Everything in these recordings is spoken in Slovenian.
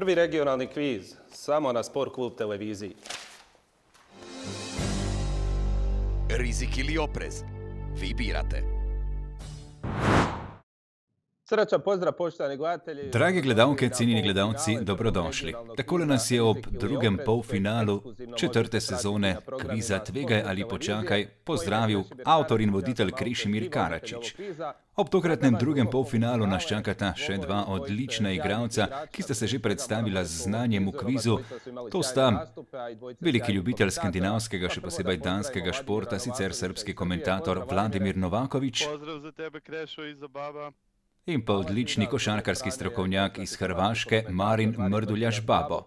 Prvi regionalni kviz, samo na Sport klub televiziji. Rizik ili oprez? Vi birate. Srečan pozdrav, poštovani gledatelji. Drage gledalke, cenjeni gledalci, dobrodošli. Takole nas je ob drugem polfinalu četrte sezone kviza Tvegaj ali počakaj pozdravil avtor in voditelj Krešimir Karačić. Ob tokratnem drugem polfinalu nas čakata še dva odlična igralca, ki sta se že predstavila z znanjem v kvizu. To sta veliki ljubitelj skandinavskega, še posebej danskega športa, sicer srbski komentator Vladimir Novaković. Pozdrav za tebe, Krešo, iz Zababa. In pa odlični košarkarski strokovnjak iz Hrvaške, Marin Mrduljaš Babo.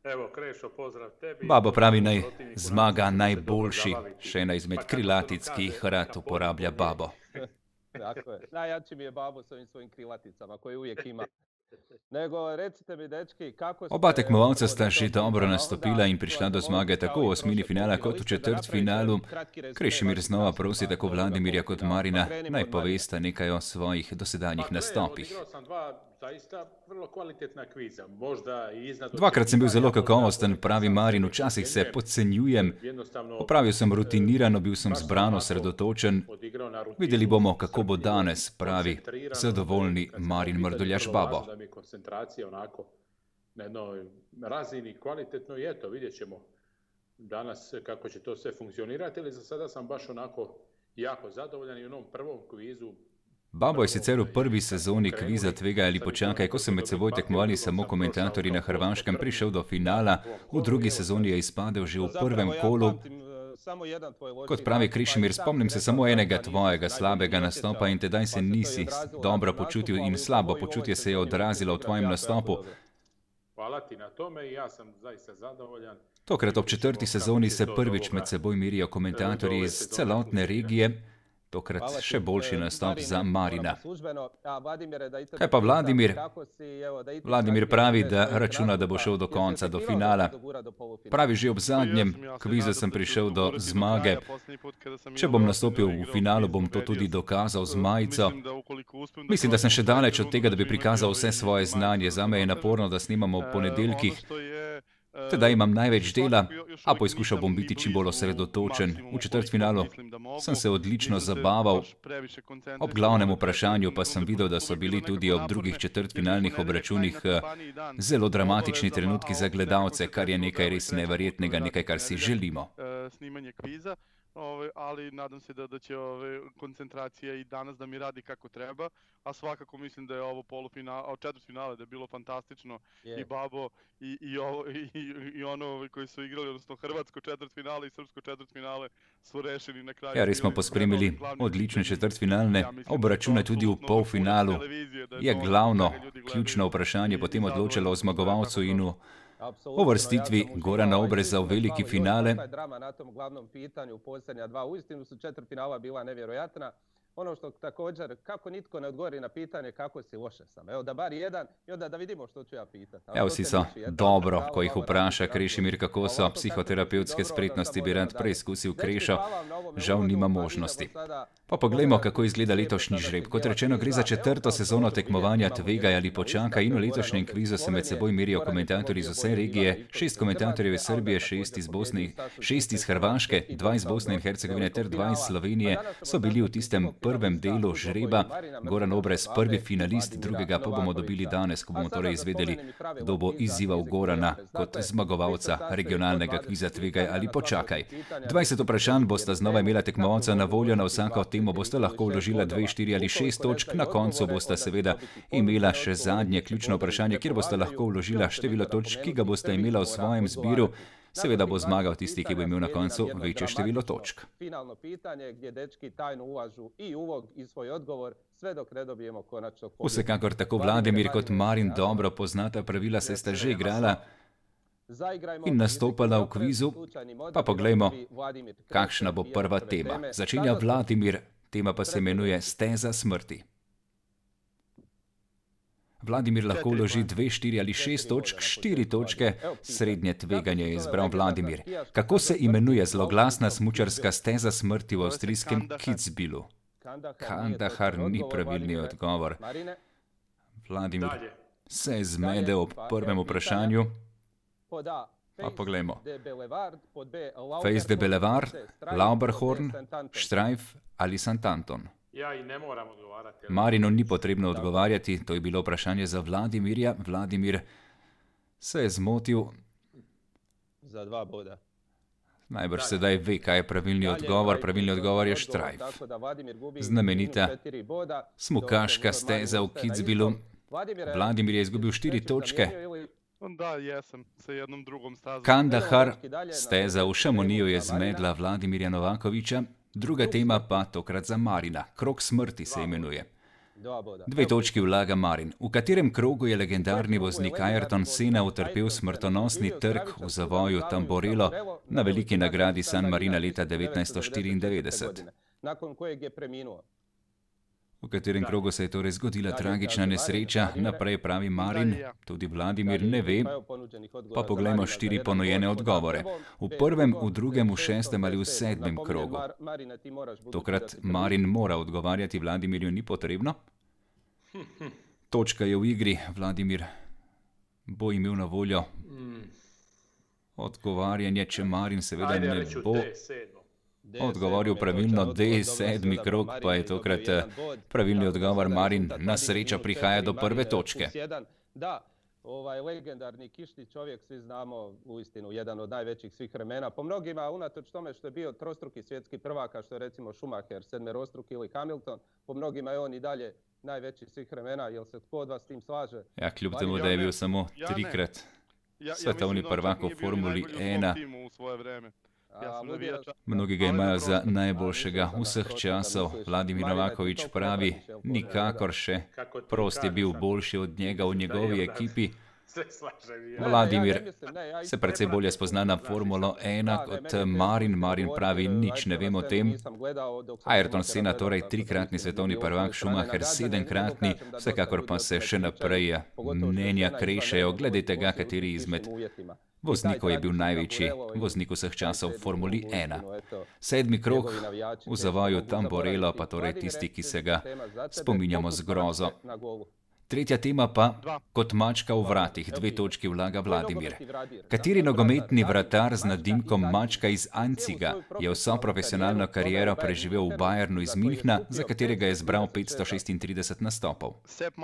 Evo, Krešo, pozdrav tebi. Babo pravi, naj zmaga najboljši, še ena izmed krilatic, ki jih rad uporablja Babo. Tako je. Najjači mi je Babo s ovim svojim krilaticama koje uvijek ima. Nego, recite mi, dečki, kako ste... Oba tekmovalca sta že dobro nastopila in prišla do zmage tako v osmini finala kot v četrtfinalu. Krešimir znova prosi tako Vladimirja kot Marina, naj povesta nekaj o svojih dosedanjih nastopih. Dvakrat sem bil zelo kakovosten, pravi Marin, včasih se podcenjujem. Opravil sem rutinirano, bil sem zbrano, osredotočen. Videli bomo, kako bo danes, pravi zadovoljni Marin Mrduljaš Babo. Koncentracija onako na jednoj razini kvalitetno i eto, vidjet ćemo danas kako će to sve funkcionirati, ali za sada sam baš onako jako zadovoljan i u onom prvom kvizu. Babo je sicer v prvi sezoni kviza Tvegaj ali počakaj, ko so med seboj tekmovali samo komentatorji na Hrvaškem, prišel do finala, v drugi sezoni je izpadel že v prvem kolu. Kot pravi Krešimir, spomnim se samo enega tvojega slabega nastopa in tedaj se nisi dobro počutil in slabo počutje se je odrazilo v tvojem nastopu. Hvala ti na tome i ja sam zaista zadovoljan. Tokrat ob četrti sezoni se prvič med seboj mirijo komentatorji iz celotne regije. Tokrat še boljši nastop za Marina. Kaj pa Vladimir? Vladimir pravi, da računa, da bo šel do konca, do finala. Pravi, že ob zadnjem kvizu sem prišel do zmage. Če bom nastopil v finalu, bom to tudi dokazal z majico. Mislim, da sem še daleč od tega, da bi prikazal vse svoje znanje. Zame je naporno, da snimamo v ponedeljkih. Tedaj imam največ dela, a poizkušal bom biti čim bolj osredotočen. V četrtfinalu sem se odlično zabaval. Ob glavnem vprašanju pa sem videl, da so bili tudi ob drugih četrtfinalnih obračunih zelo dramatični trenutki za gledalce, kar je nekaj res neverjetnega, nekaj, kar si želimo. Ali nadam se da će koncentracija i danas da mi radi kako treba, a svakako mislim da je ovo četvrtfinale da je bilo fantastično i Babo i ono koji su igrali, odnosno hrvatsko četvrtfinale i srpsko četvrtfinale su rešeni na kraju. Ja, res smo pospremili odlične četrtfinalne obračune, tudi v polfinalu je glavno, ključno vprašanje potem odločilo o zmagovalcu in v uvrstitvi Gorana Obreza v veliki finale. Drama na tom glavnom pitanju u posljednja dva, uistinu su četvrtfinala bila nevjerojatna. Ono što također, kako nitko ne odgovori na pitanje kako si, loše sam. Evo da bar jedan i onda da vidimo što ću ja pitati. Evo vsi so dobro, ko jih vpraša Krešimir, kako so psihoterapevtske spretnosti, bi rad preizkusil Krešo. Žal nima možnosti. Pa poglejmo, kako izgleda letošnji žreb. Kot rečeno, gre za četrto sezono tekmovanja Tvegaj ali počakaj in v letošnjem kvizu se med seboj merijo komentatorji iz vse regije, 6 komentatorjev iz Srbije, 6 iz Bosne, 6 iz Hrvaške, 2 iz Bosne in Hercegovine ter 2 iz Slovenije so bili v tistem prvem delu žreba. Goran Obrez, prvi finalist, drugega pa bomo dobili danes, ko bomo torej izvedeli, kdo bo izzival Gorana kot zmagovalca regionalnega kviza Tvegaj ali počakaj. 20 vprašanj bosta znova imela tekmovalca na voljo, na vsako temo bosta lahko vložila 2, 4 ali 6 točk, na koncu bosta seveda imela še zadnje ključno vprašanje, kjer bosta lahko vložila število točk, ki ga bosta imela v svojem zbiru. Seveda bo zmagal tisti, ki bo imel na koncu večje število točk. Finalno pitanje, gdje dečki tajno ulažu i uvod i svoj odgovor, sve dok ne dobijemo konačnog pobjednika. Vsekakor tako Vladimir kot Marin dobro poznata pravila, saj sta že igrala in nastopala v kvizu. Pa poglejmo, kakšna bo prva tema. Začenja Vladimir, tema pa se imenuje Steza smrti. Vladimir lahko vloži 2, 4 ali 6 točk, 4 točke, srednje tveganje je izbral Vladimir. Kako se imenuje zloglasna smučarska steza smrti v avstrijskem Kitzbühelu? Kandahar ni pravilni odgovor. Vladimir se je zmedel ob prvem vprašanju. Pa poglejmo. Fejs de Belevard, Lauberhorn, Streif ali Santanton. Ja, in ne moram odgovarjati. Marinu ni potrebno odgovarjati, to je bilo vprašanje za Vladimirja. Vladimir se je zmotil. Za 2 boda. Najbrž sedaj ve, kaj je pravilni odgovor. Pravilni odgovor je Streif. Znamenita smukaška steza v Kitzbühelu. Vladimir je izgubil 4 točke. Da, jesam, sa jednom drugom stazom. Kandahar, steza v Šamoniju je zmedla Vladimirja Novakovića. Druga tema pa tokrat za Marina. Krog smrti se imenuje. 2 točki vlaga Marin. V katerem krogu je legendarni voznik Ayrton Senna utrpel smrtonosni trk v zavoju Tamborello na veliki nagradi San Marina leta 1994? V katerem krogu se je torej zgodila tragična nesreča? Naprej pravi Marin, tudi Vladimir ne ve. Pa poglejmo 4 ponujene odgovore. V prvem, v drugem, v 6. ali v 7. krogu. Tokrat Marin mora odgovarjati, Vladimirju ni potrebno. Točka je v igri, Vladimir bo imel na voljo odgovarjanje, če Marin seveda ne bo odgovoril pravilno. D7. krog pa je tokrat pravilni odgovor. Marin na srečo prihaja do prve točke. Da, legendarni kišni čovjek, svi znamo, uistinu jedan od najvećih svih vremena. Po mnogima, unatoč tome što je bio trostruki svjetski prvak, kao što je recimo Schumacher, sedmerostruki ili Hamilton, po mnogima je on i dalje najveći svih vremena. Jel se tko od vas s tim slaže? Ja, kljub temu, da je bil samo 3-krat svetovni prvak v Formuli 1. Mnogi ga imajo za najboljšega vseh časov. Vladimir Novaković pravi, nikakor še. Prost je bil boljši od njega v njegovi ekipi. Vladimir se precej bolje spozna na Formulo 1 kot Marin. Marin pravi, nič ne vem o tem. Ayrton Senna, torej 3-kratni svetovni prvak, Schumacher 7-kratni, vsekakor pa se še naprej mnenja krešejo glede tega, kateri izmed voznikov je bil največji voznik vseh časov v Formuli 1. 7. krog v zavoju Tamborello, pa torej tisti, ki se ga spominjamo z grozo. Tretja tema pa kot mačka v vratih. 2 točki vlaga Vladimir. Kateri nogometni vratar z nadimkom Mačka iz Anciga je vso profesionalno kariero preživel v Bayernu iz Münchna, za katerega je zbral 536 nastopov? Sepp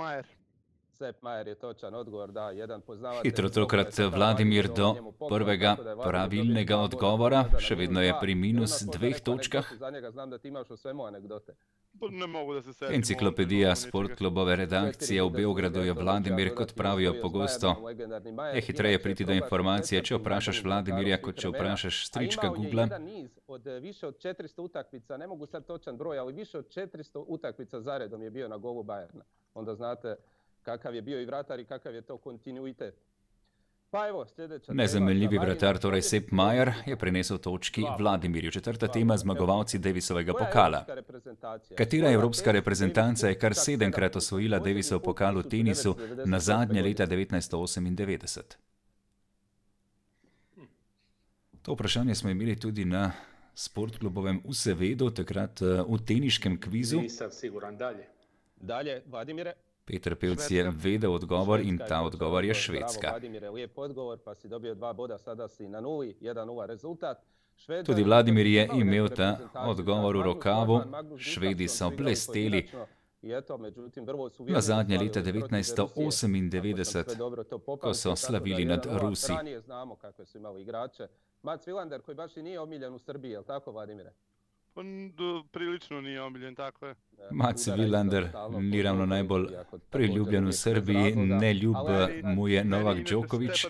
Maier je točan odgovor, da, jedan poznavatelj. Hitro tokrat Vladimir do prvega pravilnega odgovora, še vedno je pri minus 2 točkah. Enciklopedija Sportklubove redakcije v Beogradu je Vladimir, kot pravijo pogosto, je hitreje priti do informacije, če vprašaš Vladimirja, kot če vprašaš strička Googla. A imao je jedan niz od više od 400 utakmica, ne mogu sad točan broj, ali više od 400 utakmica zaredom je bio na golu Bayerna. Onda znate kakav je bio i vratar i kakav je to kontinuitet. Pa evo, sljedeća... Nezamenljivi vratar, torej Sepp Maier, je prinesel točki Vladimirju. 4. tema, zmagovalci Davisovega pokala. Katera evropska reprezentanca je kar 7-krat osvojila Davisov pokal v tenisu, na zadnje leta 1998? To vprašanje smo imeli tudi na Sportklubovem v Sevedu, takrat v teniškem kvizu. Nisam siguran, dalje. Dalje, Vladimire. Peter Pevc je vedel odgovor in ta odgovor je Švedska. Vladimire, lijep odgovor, pa si dobio 2 boda, sada si na 0, 1-0 rezultat. Tudi Vladimir je imel ta odgovor v rokavu. Švedi so blesteli. Na zadnje leta 1998, ko so slavili nad Rusi. Mats Wilander, koji baš i nije omiljen u Srbiji, je li tako, Vladimire? Prilično nije omiljen, tako je. Mats Wilander ni ravno najbolj priljubljen v Srbiji, neljub mu je Novak Djokovic.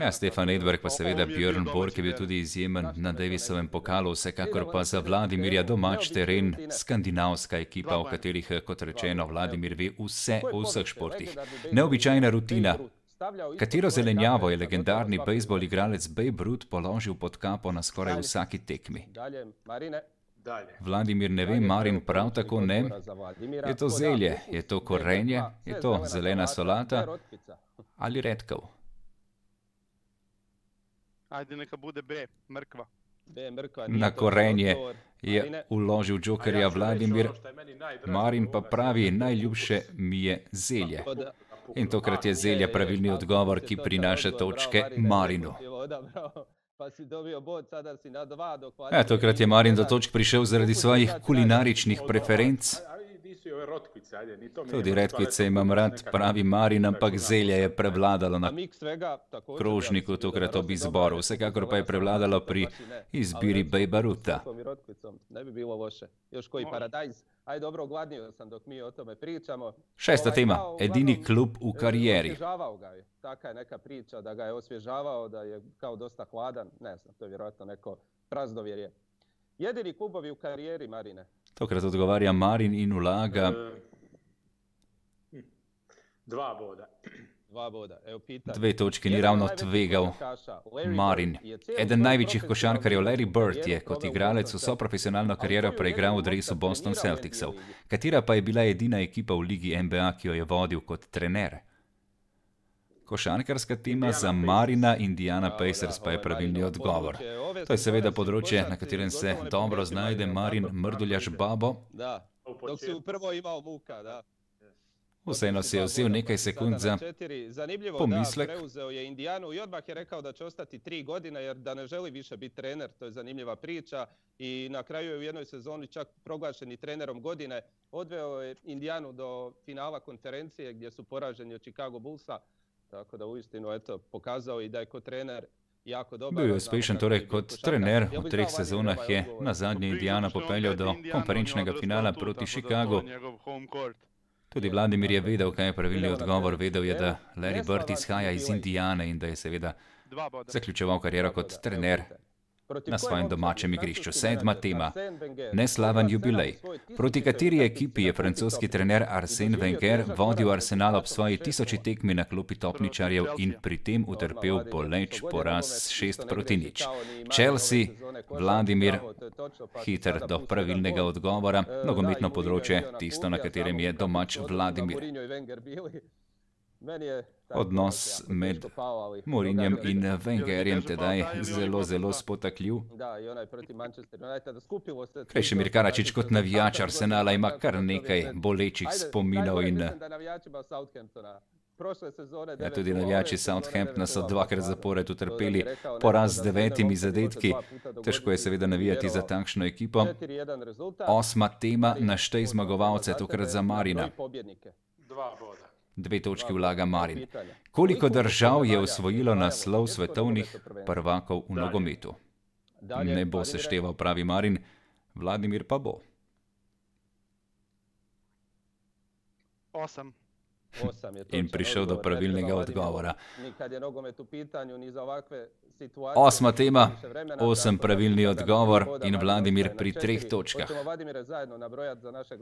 Ja, Stefan Edberg, pa seveda Björn Borg je bil tudi izjemen na Davisovem pokalu, vsekakor pa za Vladimirja domač teren, skandinavska ekipa, v katerih, kot rečeno, Vladimir ve vse o vseh športih. Neobičajna rutina. Katero zelenjavo je legendarni bejzbol igralec Babe Ruth položil pod kapo na skoraj vsaki tekmi? Vladimir ne ve, Marin prav tako ne. Je to zelje, je to korenje, je to zelena solata ali redkev? Ajde, neka bude B, mrkva. Na korenje je uložil džokerja Vladimir. Marin pa pravi, najljubše mi je zelje. In tokrat je Zelja pravilni odgovor, ki prinaša točke Marinu. Tokrat je Marin do točk prišel zaradi svojih kulinaričnih preferenc. Tudi redkvice imam rad, pravi Marin, ampak zelje je prevladalo na krožniku tokrat ob izboru. Vsekakor pa je prevladalo pri izbiri Bejbaruta. Aj dobro, ogladnio sam dok mi o tome pričamo. Šesta tema, edini klub u karijeri. Osvježavao ga je. Taka je neka priča da ga je osvježavao, da je kao dosta hladan. Ne znam, to je vjerojatno neko prazdovjerje. Jedini klubovi u karijeri, Marine. Tokrat odgovarja Marin in ulaga 2 boda. 2 boda. Evo pitanje. 2 točke ni ravno tvegal Marin. Eden največjih košarkarjev Larry Bird je kot igralec vso profesionalno kariero preigral v dresu Boston Celticsov. Katera pa je bila edina ekipa v ligi NBA, ki jo je vodil kot trener? Košarkarska tema za Marina, Indiana Pacers pa je pravilni odgovor. To je seveda področje, na katerem se dobro znajde Marin Mrduljaš Babo. Da, dok si prvo imao muka, da. Vseeno si je vzel nekaj sekund za pomislek. Preuzeo je Indijanu i odmah je rekao da će ostati 3 godine jer da ne želi više biti trener. To je zanimljiva priča i na kraju je u jednoj sezoni čak proglašen i trenerom godine. Odveo je Indijanu do finala konferencije gdje su poraženi od Chicago Bullsa. Tako da uistinu eto pokazao i da je kot trener jako dobar. Bil je uspešen torej kot trener. V 3 sezonah je na zadnje Indijana popeljal do konferenčnega finala proti Chicagu. Tudi Vladimir je vedel, kaj je pravilni odgovor. Vedel je, da Larry Bird izhaja iz Indijane in da je seveda zaključeval kariero kot trener na svojem domačem igrišču. 7. tema, neslaven jubilej. Proti kateri ekipi je francoski trener Arsène Wenger vodil Arsenal ob svoji 1000. tekmi na klopi topničarjev in pri tem utrpel boleč poraz 6-0. Chelsea, Vladimir, hiter do pravilnega odgovora. Nogometno področje, tisto, na katerem je domač Vladimir. Odnos med Mourinjem in Wengerjem tedaj zelo spotakljiv. Krešimir Karačić kot navijač Arsenala ima kar nekaj bolečih spominov in tudi navijači Southamptona so 2-krat zapored utrpeli poraz z 9 zadetki. Težko je seveda navijati za takšno ekipo. 8. tema, naštej zmagovalce, tokrat za Marina. 2 boda. 2 točki vlaga Marin. Koliko držav je osvojilo naslov svetovnih prvakov v nogometu? Ne bo sešteval, pravi Marin, Vladimir pa bo. 8. In prišel do pravilnega odgovora. 8. tema, 8 pravilni odgovor in Vladimir pri 3 točkah.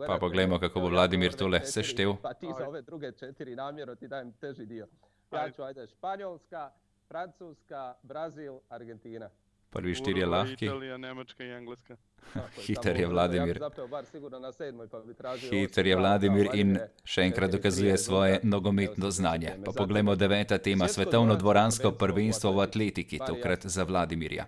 Pa poglejmo, kako bo Vladimir tole seštel. Pa ti za ove druge 4 namjerno ti dajem teži dio. Ja ću, ajde, Španjolska, Francuska, Brazil, Argentina. Prvi 4 lahki. Italija, Nemačka i Engleska. Hiter je Vladimir. Hiter je Vladimir in še enkrat dokazuje svoje nogometno znanje. Pa poglejmo 9. tema, svetovno dvoransko prvenstvo v atletiki, tokrat za Vladimirja.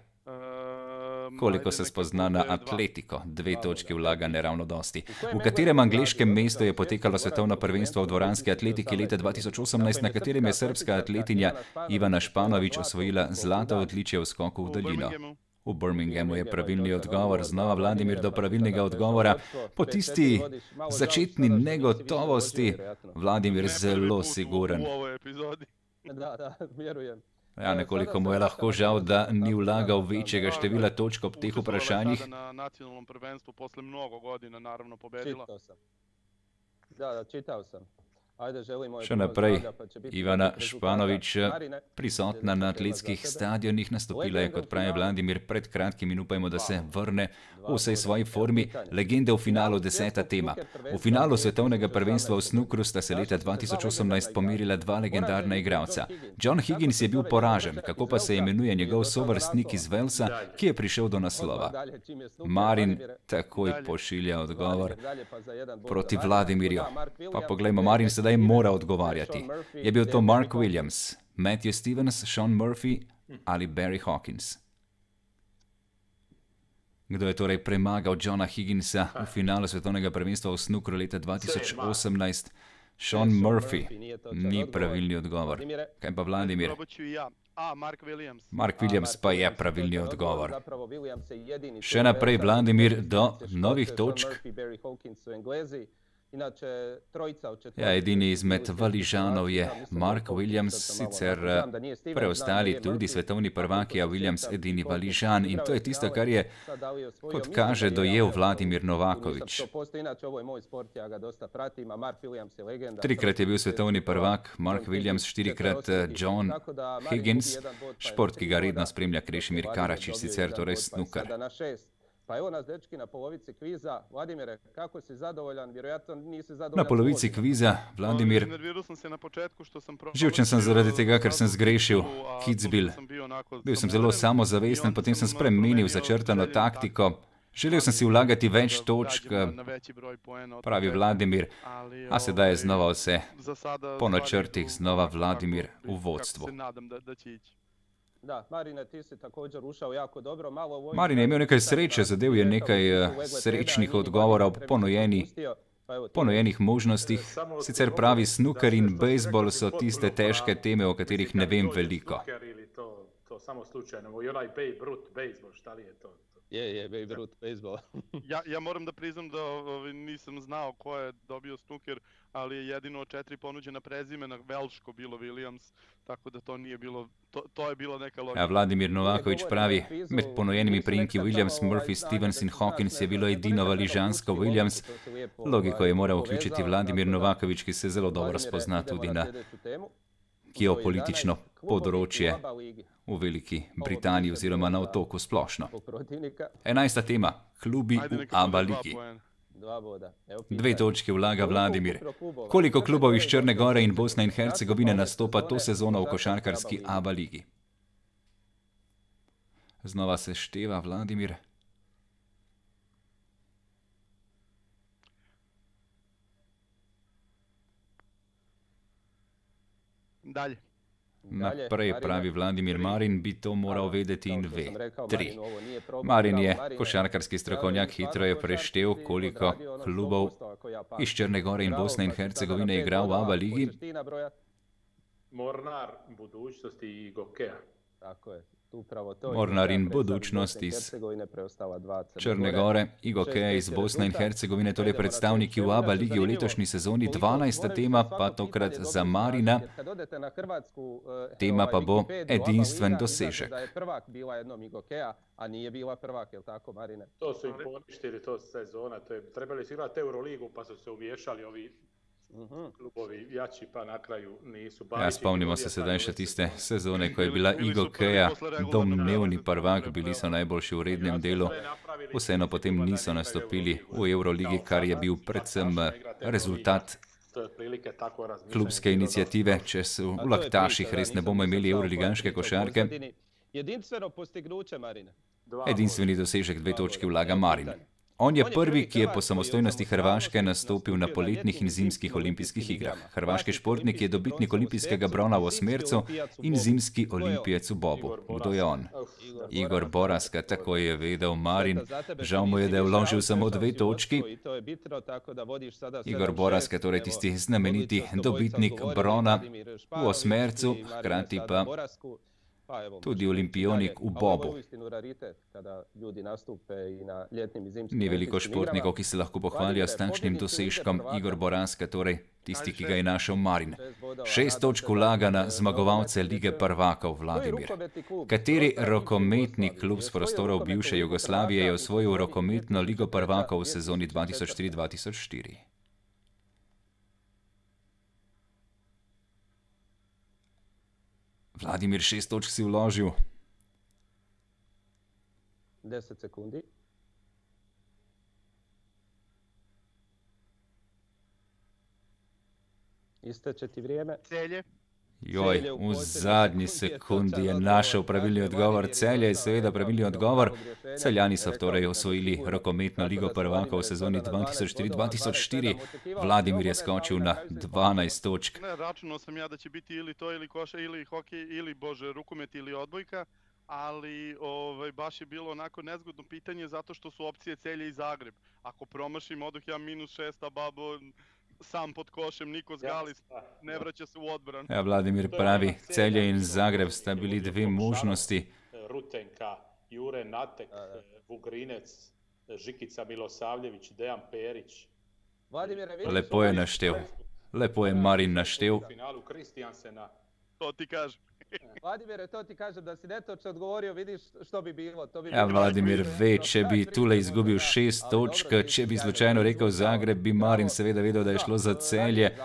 Koliko se spozna na atletiko? 2 točki vlaga neravno dosti. V katerem angleškem mestu je potekalo svetovno prvenstvo v dvoranski atletiki leta 2018, na katerem je srbska atletinja Ivana Španović osvojila zlato odličje v skoku v daljino? V Birminghamu je pravilni odgovor. Znova Vladimir do pravilnega odgovora. Po tisti začetni negotovosti Vladimir zelo siguren. Da, vjerujem. Ja, nekoliko mu je lahko žal, da ni vlagal večjega števila točk ob teh vprašanjih. Na nacionalnom prvenstvu posle mnogo godina naravno pobedila. Čitao sam. Še naprej, Ivana Španović, prisotna na atletskih stadionih, nastopila je, kot pravi Vladimir, pred kratkim in upajmo, da se vrne v vsej svoji formi. Legende v finalu, 10. tema. V finalu svetovnega prvenstva v snukru sta se leta 2018 pomerila 2 legendarna igralca. John Higgins je bil poražen, kako pa se imenuje njegov sovrstnik iz Walesa, ki je prišel do naslova? Marin takoj pošilja odgovor proti Vladimirju. Pa poglejmo, Marin sedaj mora odgovarjati. Je bil to Mark Williams, Matthew Stevens, Sean Murphy ali Barry Hawkins? Kdo je torej premagal Johna Higginsa v finalu svetovnega prvenstva v snukru leta 2018? Sean Murphy, ni pravilni odgovor. Kaj pa Vladimir? Mark Williams pa je pravilni odgovor. Še naprej Vladimir do novih točk. Ja, edini izmed Valižanov je Mark Williams, sicer preostali tudi svetovni prvaki, a Williams edini Valižan. In to je tisto, kar je, kot kaže, dojel Vladimir Novaković. Trikrat je bil svetovni prvak Mark Williams, štirikrat John Higgins, šport, ki ga redno spremlja Krešimir Karačić, sicer torej snooker. Pa evo nas dečki na polovici kviza. Vladimire, kako si zadovoljan? Vjerojatno nisi zadovoljan. Na polovici kviza, Vladimir. Živčen sem zaradi tega, ker sem zgrešil Kitzbühel. Bil sem zelo samozavesten, potem sem spremenil začrtano taktiko. Želel sem si vlagati več točk, pravi Vladimir, a sedaj je znova vse po načrtih, znova Vladimir v vodstvu. Da, Marine, ti si također ušao jako dobro. Marin je imel nekaj sreče, zadev je nekaj srečnih odgovorov, ponojenih možnostih. Sicer pravi, snooker in bejzbol so tiste težke teme, o katerih ne vem veliko. To samo slučajno. I onaj Babe Ruth bejzbol, šta li je to? Je Babe Ruth bejzbol. Ja moram da priznam da nisam znao ko je dobio snooker, ali je jedino od 4 ponuđena prezimena velško bilo Williams, tako da to nije bilo, to je bila neka logika. Ja, Vladimir Novaković pravi, med ponojenimi priimki Williams, Murphy, Stevens in Hawkins je bilo edino valižansko Williams. Logiko je moral vključiti Vladimir Novaković, ki se zelo dobro spozna tudi na geopolitično področje v Veliki Britaniji oziroma na otoku splošno. 11. tema, klubi v ABA ligi. 2 točke vlaga Vladimir. Koliko klubov iz Črne Gore in Bosne in Hercegovine nastopa to sezono v košarkarski ABA ligi? Znova se števa Vladimir. Dalje. Naprej, pravi Vladimir. Marin bi to moral vedeti in ve. 3. Marin je košarkarski strokovnjak, hitro je preštel, koliko klubov iz Črne Gore in Bosne in Hercegovine igra v ABA ligi. Mornar, budućnosti i Gokeja. Tako je. Mornar in budućnost iz Črne Gore, Gokeja iz Bosne in Hercegovine, torej predstavniki v ABA ligi v letošnji sezoni. 12. tema pa tokrat za Marina. Tema pa bo edinstven dosežek. To su im poništili to sezona, trebali su igrati Euroligu pa su se umiješali ovi klubovi jači pa na kraju nisu. Ja, spomnimo se sedaj še tiste sezone, ko je bila Gokeja domnevni prvak, bili so najboljši v rednem delu, vseeno potem niso nastopili v Euroligi, kar je bil predvsem rezultat klubske inicijative, če v Laktaših res ne bomo imeli euroliganske košarke. Edinstveni dosežek, 2 točke vlaga Marin. On je prvi, ki je po samostojnosti Hrvaške nastopil na poletnih in zimskih olimpijskih igrah. Hrvaški športnik je dobitnik olimpijskega brona v osmercu in zimski olimpijec v bobu. Kdo je on? Igor Boraska, tako je vedel Marin. Žal mu je, da je vložil samo 2 točki. Igor Boraska, torej tisti znameniti dobitnik brona v osmercu, hkrati pa tudi olimpijonik v bobu. Ni veliko športnikov, ki se lahko pohvalijo s takšnim dosežkom. Igor Boraska, torej tisti, ki ga je našel Marin. 6 točk vlaga na zmagovalce Lige prvakov Vladimir. Kateri rokometni klub s prostorov bivše Jugoslavije je osvojil rokometno Ligo prvakov v sezoni 2003-2004? Vladimir, 6 točk si vložil. 10 sekundi. Isteče ti vrijeme. Celje. Joj, v zadnji sekundi je našel pravilni odgovor. Celje je seveda pravilni odgovor. Celjani so torej osvojili rokometno Ligo prvakov v sezoni 2003-2004. Vladimir je skočil na 12 točk. Računao sam ja da će biti ili to, ili koša, ili hokej, ili rukomet, ili odbojka, ali baš je bilo onako nezgodno pitanje zato što su opcije Celje i Zagreb. Ako promašim, odoh ja -6, a babo sam pod košem, Nikos Galis ne vraća se u odbran. Ja, Vladimir pravi, Celje in Zagreb sta bili dve možnosti. Rutenka, Jure Natek, Vugrinec, Žikica Milosavljević, Dejan Perić. Lepo je naštel. Lepo je Marin naštel. U finalu Kristijansena. To ti kažem. Vladimire, to ti kažem da si netočno odgovorio, vidiš što bi bilo. Ja, Vladimir ve, če bi tule izgubil 6 točk, če bi slučajno rekel Zagreb, bi Marin seveda vedel, da je šlo za Celje.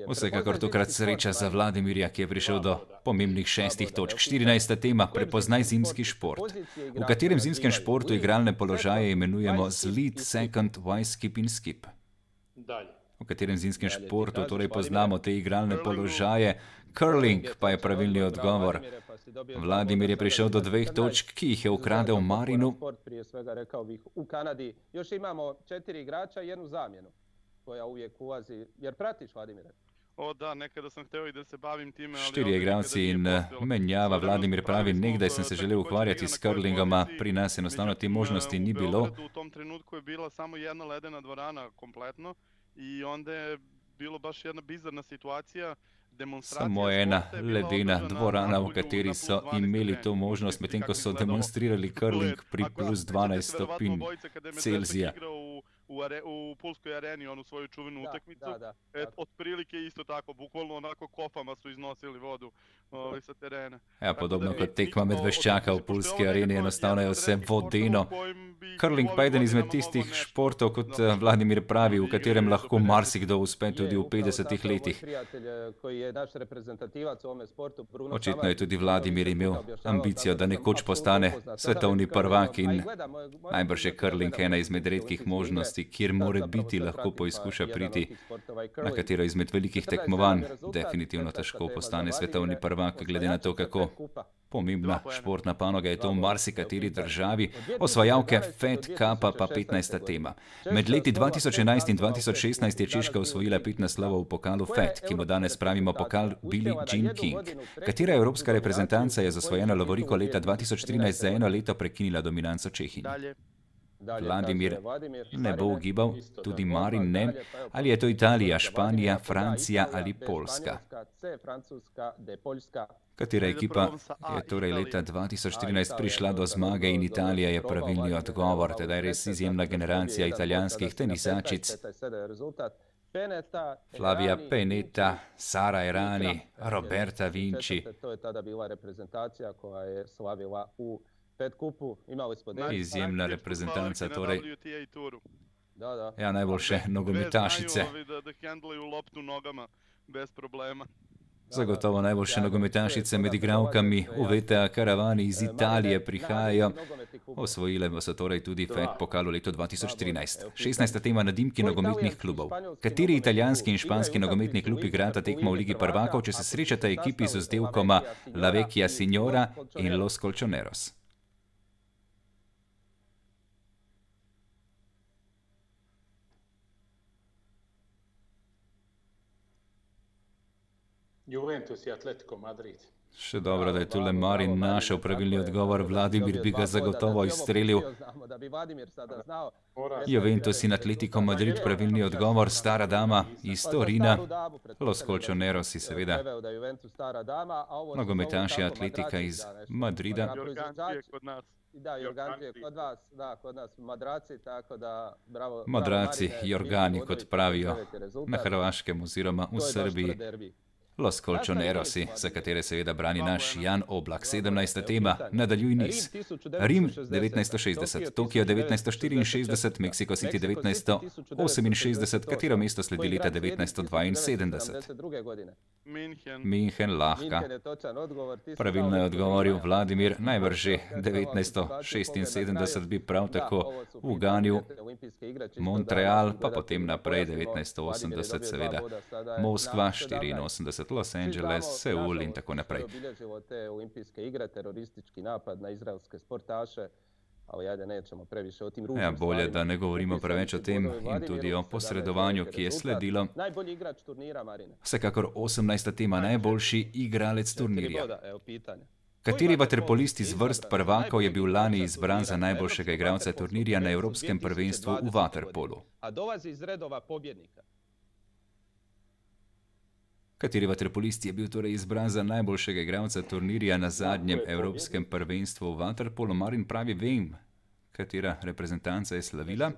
Vsekakor tokrat sreča za Vladimirja, ki je prišel do pomembnih 6 točk. 14. tema, prepoznaj zimski šport. V katerem zimskem športu igralne položaje imenujemo z lead, second, wise, skip in skip? Dalje. V katerem zimskem športu torej poznamo te igralne položaje? Curling pa je pravilni odgovor. Vladimir je prišel do 2 točk, ki jih je ukradel Marinu. U Kanadi još imamo 4 igrača i jednu zamjenu koja uvijek ulazi. Jer pratiš, Vladimire? O da, nekada sam hteo i da se bavim time, ali... 4 igralci in menjava. Vladimir pravi, nekdaj sem se želel ukvarjati s curlingom, a pri nas enostavno te možnosti ni bilo. U tom trenutku je bila samo jedna ledena dvorana kompletno i onda je bilo baš jedna bizarna situacija. Samo ena ledena dvorana, v kateri so imeli to možnost, medtem ko so demonstrirali curling pri plus 12 stopinj Celzija. U Pulskoj areni, onu svoju čuvenu utakmicu. Otprilike isto tako, bukvalno onako kofama su iznosili vodu sa terena. Ja, podobno kot tekma Medveščaka v Pulski areni, enostavno je vse vodeno. Curling pa je eden izmed tistih športov, kot Vladimir pravi, v katerem lahko marsikdo uspe tudi v 50 letih. Očitno je tudi Vladimir imel ambicijo, da nekoč postane svetovni prvak in najbrž je curling ena izmed redkih možnosti, kjer more biti lahko poizkuša priti na katero izmed velikih tekmovanj. Definitivno težko postane svetovni prvak, glede na to, kako pomembna športna panoga je to v marsikateri državi. Osvajalke Fed Cupa pa 15. tema. Med leti 2011 in 2016 je Češka osvojila 5 naslovov v pokalu Fed, ki mu danes pravimo pokal Billie Jean King. Katera evropska reprezentanca je z osvojeno lovoriko leta 2013 za eno leto prekinila dominanco Čehinj? Vladimir ne bo ugibal, tudi Marin ne. Ali je to Italija, Španija, Francija ali Poljska? Katera ekipa je torej leta 2014 prišla do zmage in Italija je pravilni odgovor, tedaj res izjemna generacija italijanskih tenisačic. Flavia Pennetta, Sara Errani, Roberta Vinci. To je tada bila reprezentacija koja je slavila u Fed Cupu. Izjemna reprezentanca, torej. Ja, najboljše nogometašice. Zagotovo najboljše nogometašice med igralkami v VTA karavani iz Italije prihajajo. Osvojile so torej tudi Fed pokal v letu 2013. 16. tema na dimki nogometnih klubov. Kateri italijanski in španski nogometni klub igrata tekmo v Ligi prvakov, če se srečata ekipi z vzdevkoma La Vecchia Signora in Los Colchoneros? Juventus i Atletico Madrid. Še dobro, da je tule Marin našel pravilni odgovor, Vladimir bi ga zagotovo izstrelil. Juventus in Atletico Madrid, pravilni odgovor, stara dama iz Torina. Los Colchonerosi seveda. Nogometaši Atletika iz Madrida. Madraci, Jorgani, kot pravijo na Hrvaškem oziroma v Srbiji. Los Colchonerosi, za katere seveda brani naš Jan Oblak. 17. tema, nadaljuj niz. Rim 1960, Tokio 1964, Mexico City 1968, katero mesto sledi leta 1972? München, lahka. Pravilno je odgovoril Vladimir, najbrž že 1976 bi prav tako uganil Montreal, pa potem naprej 1980 seveda Moskva, 84 Los Angeles, Seul in tako naprej. Ja, bolje, da ne govorimo preveč o tem in tudi o posredovanju, ki je sledilo. Vsekakor 18. tema, najboljši igralec turnirja. Kateri vaterpolist iz vrst prvakov je bil lani izbran za najboljšega igralca turnirja na Evropskem prvenstvu v vaterpolu? Kateri vaterpolist je bil torej izbran za najboljšega igralca turnirja na zadnjem Evropskem prvenstvu v vaterpolu? Marin pravi, vem, katera reprezentanca je slavila.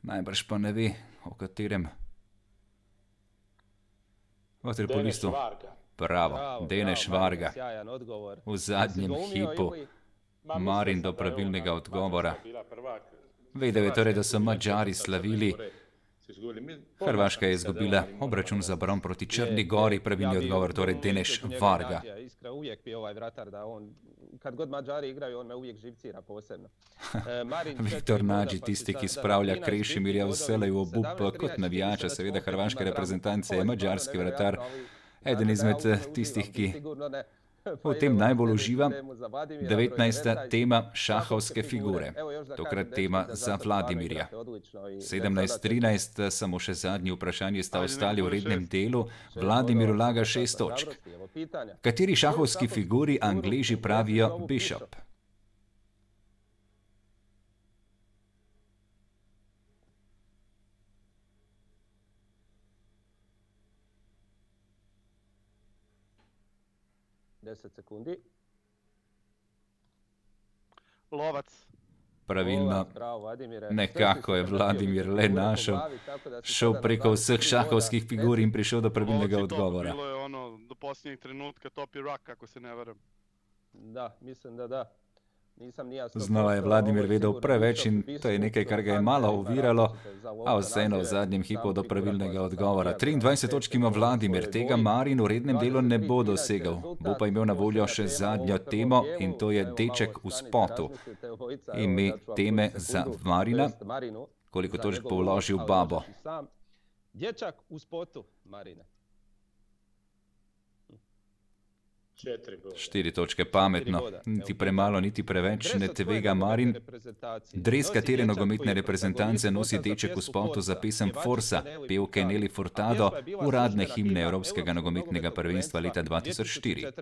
Najbrž pa ne ve, o katerem vaterpolistu. Bravo, Denis Varga. V zadnjem hipu Marin do pravilnega odgovora. Vedel je torej, da so Madžari slavili. Hrvaška je izgubila obračun za bron proti Črni Gori, pravilni odgovor torej Denis Varga. Viktor Nadži, tisti, ki spravlja Krešimirja vselej v obup kot navijača, seveda hrvaške reprezentance, je madžarski vratar. Eden izmed tistih, ki v tem najbolj uživa. 19. tema šahovske figure. Tokrat tema za Vladimirja. 17:13, samo še zadnji vprašanji sta ostali v rednem delu. Vladimir vlaga 6 točk. Kateri šahovski figuri Angleži pravijo bishop? Lovac. Pravilno. Nekako je Vladimir le našel, šel preko vseh šahovskih figur in prišel do pravilnega odgovora. Bilo je ono do posljednjeg trenutka top Irak, ako se ne varam. Da, mislim da da. Znova je Vladimir vedel preveč in to je nekaj, kar ga je malo oviralo, a vseeno v zadnjem hipu do pravilnega odgovora. 23 točk ima Vladimir, tega Marin v rednem delu ne bo dosegal. Bo pa imel na voljo še zadnjo temo in to je deček v spotu. Ime teme za Marina, koliko točk bo vložil Babo. Dječak u spotu, Marine. 4 točke, pametno. Niti premalo, niti preveč ne tvega Marin. Dres katere nogometne reprezentance nosi deček v spotu za pesem Forza, pevke Nelly Furtado, uradne himne Evropskega nogometnega prvenstva leta 2004.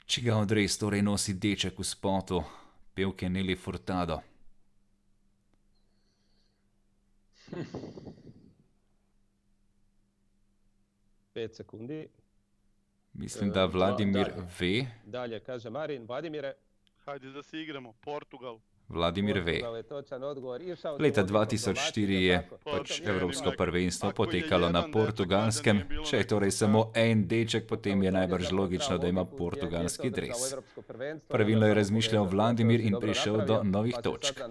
Čigav dres torej nosi deček v spotu pevke Nelly Furtado? Sekundi. Mislim, da Vladimir ve. Dalje, kaže Marin, Vladimire. Hajde da se igramo, Portugal. Vladimir ve. Leta 2004 je pač Evropsko prvenstvo potekalo na Portugalskem. Če je torej samo en deček, potem je najbrž logično, da ima portugalski dres. Pravilno je razmišljal Vladimir in prišel do novih točk.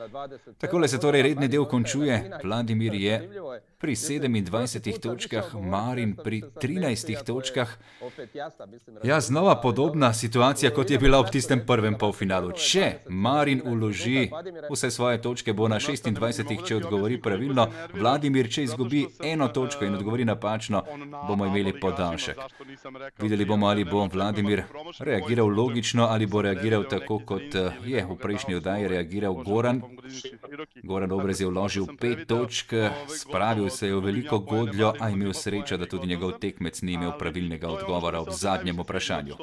Takole se torej redni del končuje. Vladimir je pri 27 točkah, Marin pri 13 točkah. Ja, znova podobna situacija, kot je bila ob tistem prvem polfinalu. Če Marin uloži vse svoje točke, bo na 26, če odgovori pravilno. Vladimir, če izgubi eno točko in odgovori napačno, bomo imeli podaljšek. Videli bomo, ali bo Vladimir reagiral logično, ali bo reagiral tako, kot je v prejšnji oddaji reagiral Goran. Goran Obrez je vložil 5 točk, spravil se je v veliko godljo, a imel srečo, da tudi njegov tekmec ni imel pravilnega odgovora ob zadnjem vprašanju.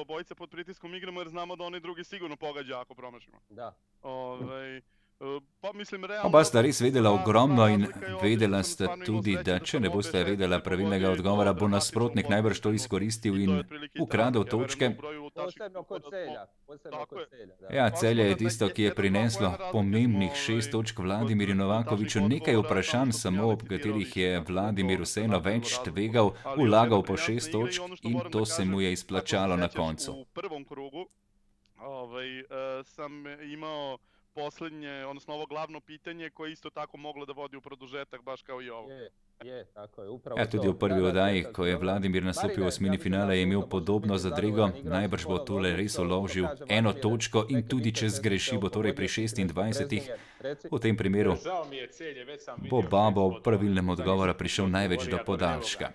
Oba sta res vedela ogromno in vedela sta tudi, da če ne boste vedela pravilnega odgovora, bo nasprotnik najbrž to izkoristil in ukradel točke. Ja, Celje je tisto, ki je prineslo pomembnih 6 točk Vladimirju Novakoviću. Nekaj vprašanj samo, ob katerih je Vladimir vseeno več tvegal, vlagal po 6 točk in to se mu je izplačalo na koncu. U prvom krugu sam imao posljednje, odnosno ovo glavno pitanje koje isto tako moglo da vodi u produžetak, baš kao i ovo. Ja, tudi v prvi oddaji, ko je Vladimir nastopil v osmini finale, je imel podobno zadrego. Najbrž bo tole res uložil eno točko in tudi če zgreši, bo torej pri 26. V tem primeru bo Babo v pravilnem odgovora prišel največ do podaljška.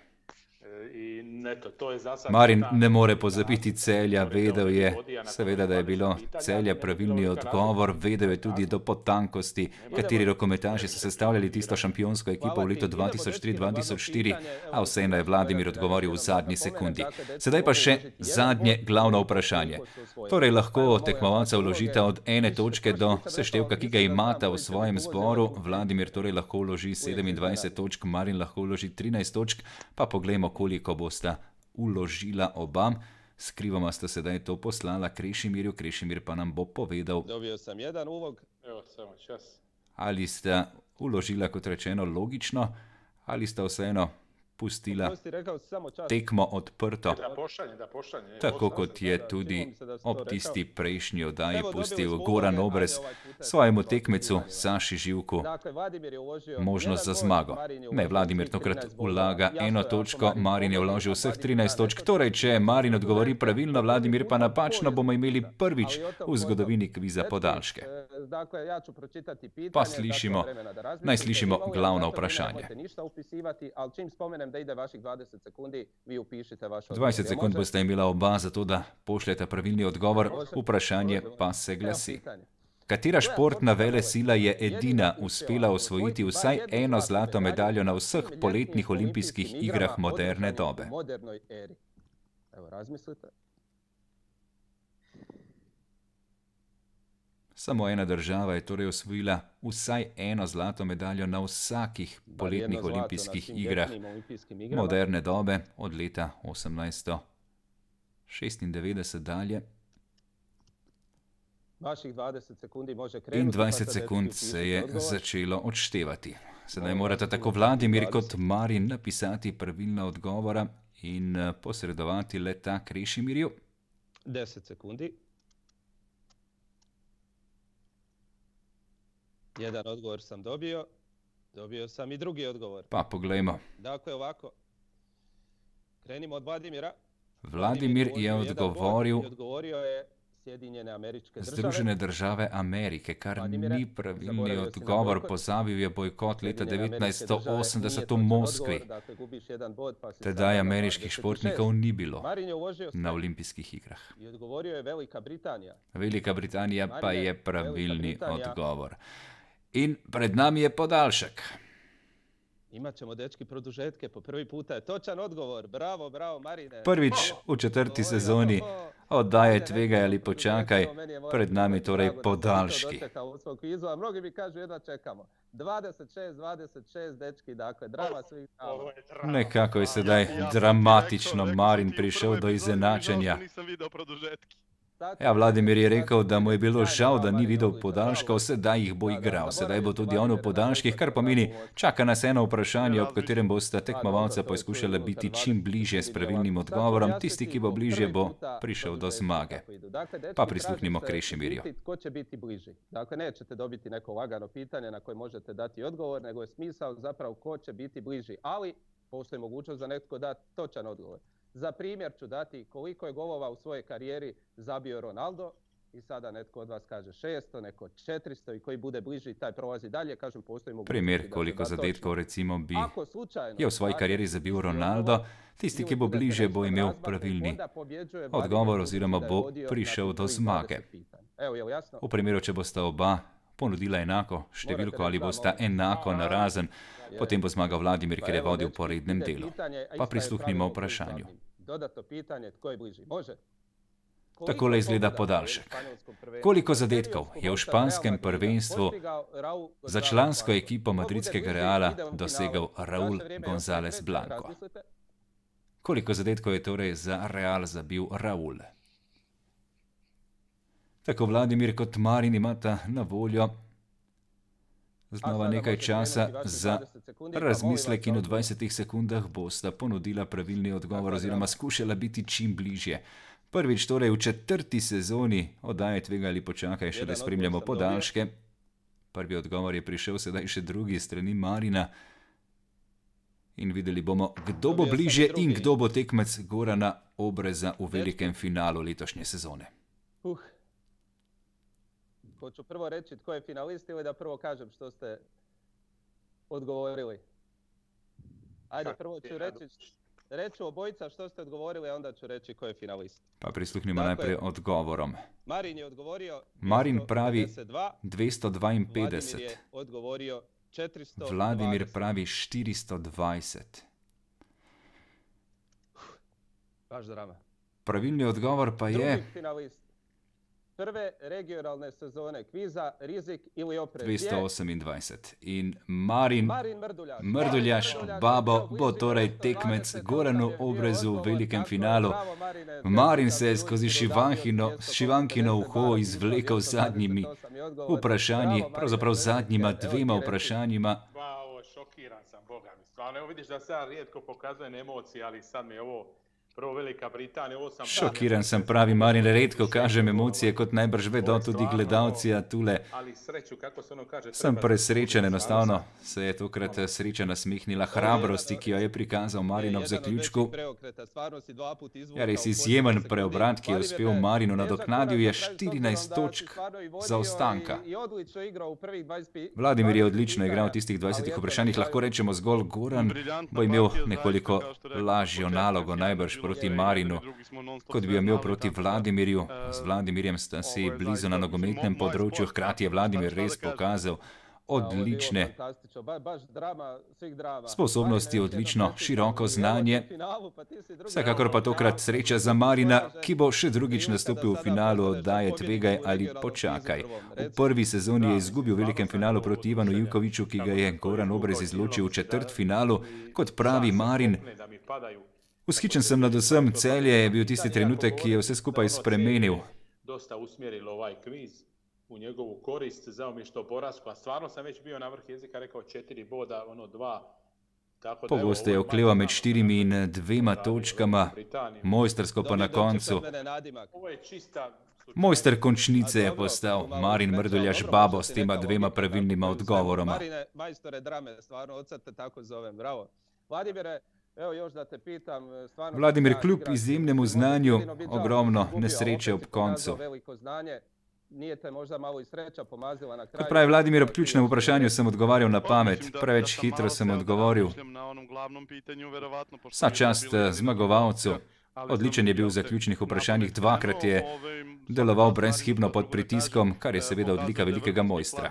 Marin ne more pozabiti Celja, vedel je, seveda, da je bilo Celja pravilni odgovor, vedel je tudi do potankosti, kateri rokometaši so sestavljali tisto šampionsko ekipo v letu 2003-2004, a vseeno je Vladimir odgovoril v zadnji sekundi. Sedaj pa še zadnje glavno vprašanje. Torej lahko tekmovalca vložite od 1 točke do seštevka, ki ga imata v svojem zboru. Vladimir torej lahko vloži 27 točk, Marin lahko vloži 13 točk, pa poglejmo, koliko bosta vložila oba. Skrivoma sta sedaj to poslala Krešimirju, Krešimir pa nam bo povedal. Dobio sam jedan ulog. Evo, samo čas. Ali sta vložila, kot rečeno, logično, ali sta vseeno pustila tekmo odprto. Da pošalje. Tako kot je tudi ob tisti prejšnji oddaji pustil Goran Obrez svojemu tekmecu Saši Živku možnost za zmago. Ne, Vladimir tokrat vlaga 1 točko, Marin je vložil vseh 13 točk. Torej, če Marin odgovori pravilno, Vladimir pa napačno, bomo imeli prvič v zgodovini kviza podaljške. Pa naj slišimo glavno vprašanje. 20 sekund boste imela oba za to, da pošljete pravilni odgovor. Vprašanje pa se glasi. Katera športna velesila je edina uspela osvojiti vsaj 1 zlato medaljo na vseh poletnih olimpijskih igrah moderne dobe? Samo ena država je torej osvojila vsaj 1 zlato medaljo na vsakih poletnih olimpijskih igrah moderne dobe od leta 1896 dalje. In 20 sekund se je začelo odštevati. Sedaj morate tako Vladimir kot Marin napisati pravilna odgovora in posredovati le ta Krešimirju. 10 sekundi. Jedan odgovor sam dobio sam i drugi odgovor. Pa poglejmo. Dakle, ovako, krenimo od Vladimira. Vladimir je odgovoril Združene države Amerike, kar ni pravilni odgovor. Pozabil je bojkot leta 1980 v Moskvi. Tedaj ameriških športnikov ni bilo na olimpijskih igrah. Velika Britanija pa je pravilni odgovor. In pred nami je podaljšek. Imat ćemo, dečki, produžetke, po prvi puta je točan odgovor. Bravo, Marine. Prvič v 4. sezoni oddaje Tvegaj ali počakaj, pred nami torej podaljški. Mnogi mi kažu jedva čekamo. 26, dečki, dakle, drama svih drama. Nekako je sedaj dramatično Marin prišel do izenačenja. Ja, Vladimir je rekel, da mu je bilo žal, da ni videl podaljškov, sedaj jih bo igral. Sedaj bo tudi on v podaljških, kar pomeni, čaka nas eno vprašanje, ob katerem bosta tekmovalca poskušala biti čim bližje s pravilnim odgovorom. Tisti, ki bo bližje, bo prišel do zmage. Pa prisluhnimo Krešimirju. Ko će biti bliži. Dakle, nećete dobiti neko lagano pitanje na koje možete dati odgovor, nego je smisao zapravo ko će biti bliži. Ali postoji mogućnost da netko da točan odgovor. Za primjer ću dati koliko je golova u svojoj karijeri zabio Ronaldo i sada netko od vas kaže 600, neko 400 i koji bude bliži taj prolazi dalje. Kažem, postoji mogućnost. Primjer koliko zadetkov recimo bi je v svoji karijeri zabil Ronaldo, tisti, ki bo bliže, bo imel pravilni odgovor oziroma bo prišel do zmage. V primeru, če bosta oba ponudila enako številko ali bosta enako narazen, potem bo zmagal Vladimir, ker je vodil po rednem delu. Pa prisluhnimo vprašanju. Takole izgleda podaljšek. Koliko zadetkov je v španskem prvenstvu za člansko ekipo madridskega Reala dosegel Raúl González Blanco? Koliko zadetkov je torej za Real zabil Raúl? Tako Vladimir kot Marin imata na voljo znova nekaj časa za razmislek in v 20 sekundah bosta ponudila pravilni odgovor oziroma skušala biti čim bližje. Prvič torej v 4. sezoni oddaje Tvegaj ali počakaj, še da spremljamo podaljške. Prvi odgovor je prišel, sedaj še drugi strani Marina. In videli bomo, kdo bo bližje in kdo bo tekmec Gorana Obreza v velikem finalu letošnje sezone. Hoću prvo reći tko je finalist ili da prvo kažem što ste odgovorili? Ajde, prvo ću reći reću obojica što ste odgovorili, a onda ću reći ko je finalist. Pa prisluhnimo najprej odgovorom. Marin je odgovorio 252. Marin pravi 252. Vladimir je odgovorio 420. Vladimir pravi 420. Baš drama. Pravilni odgovor pa je... Drugi finalist prve regionalne sezone kviza Rizik ili oprez 228. In Marin Mrduljaš. Mrduljaš Babo bo torej tekmec Goranu Obrezu v velikem finalu. Marin se je skozi šivankino uho izvlekel z zadnjimi vprašanji, pravzaprav zadnjima dvema vprašanjima. Šokiran sam, Boga mi. Stvarno, evo vidiš da se ja rijetko pokazujem emocije, ali sad mi je ovo prvo Velika Britanija, ovo sam... Šokiran sem, pravi Marin, redko kažem emocije, kot najbrž vedo tudi gledalci, a tule sem presrečen, enostavno se je tokrat sreča nasmehnila hrabrosti, ki jo je prikazal Marino v zaključku. Ja, res izjemen preobrat, ki je uspel Marinu, nadoknadil je 14 točk zaostanka. Vladimir je odlično igral v tistih 20 vprašanjih, lahko rečemo zgolj Goran bo imel nekoliko lažjo nalogo, najbrž proti Marinu, kot bi jo imel proti Vladimirju. Z Vladimirjem sta si blizu na nogometnem področju, hkrati je Vladimir res pokazal odlične sposobnosti, odlično široko znanje. Vsekakor pa tokrat sreča za Marina, ki bo še drugič nastopil v finalu oddaje Tvegaj ali počakaj. V prvi sezoni je izgubil v velikem finalu proti Ivanu Ivkoviću, ki ga je Goran Obrez izločil v četrtfinalu. Kot pravi Marin, vzhičen sem nad vsem, Celje je bil tisti trenutek, ki je vse skupaj spremenil. Dosta usmjerilo ovaj kviz u njegovu korist, zao mi što porazku, a stvarno sam već bio na vrh jezika rekao 4 boda, 2. Pogosto je okleval med 4 in 2 točkama, mojstersko pa na koncu. Mojster končnice je postal Marin Mrduljaš Babo s tema 2 pravilnima odgovoroma. Marine, majstore drame, stvarno od sad te tako zovem, bravo. Vladimire, evo još da te pitam, stvarno... Vladimir, kljub izjemnemu znanju, ogromno nesreče ob koncu. Nije te možda malo i sreća pomazila na kraju. Kot pravi Vladimir, ob ključnem vprašanju sem odgovarjal na pamet, preveč hitro sem odgovoril. Vsa čast zmagovalcu. Odličen je bil v zaključnih vprašanjih, 2-krat je deloval brezhibno pod pritiskom, kar je seveda odlika velikega mojstra.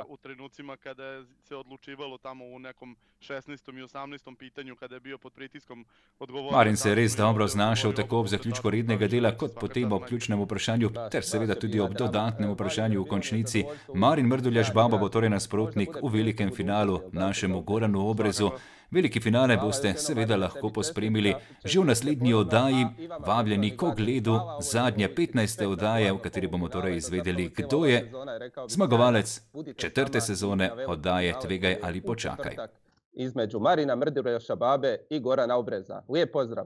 U trenucima kada se odlučivalo tamo u nekom 16. i 18. pitanju kada je bio pod pritiskom odgovorio. Marin se je res dobro znašel tako ob zaključku rednega dela kot potem ob ključnem vprašanju ter seveda tudi ob dodatnem vprašanju v končnici. Marin Mrduljaš Babo bo torej nasprotnik v velikem finalu našemu Goranu Obrezu. Veliki finale boste seveda lahko pospremili že v naslednji oddaji, vabljeni k ogledu zadnje 15. oddaje, v kateri bomo torej izvedeli, kdo je zmagovalec 4. sezone oddaje Tvegaj ali počakaj. Između Marina Mrduljaša Babe i Gorana Obreza. Lijep pozdrav!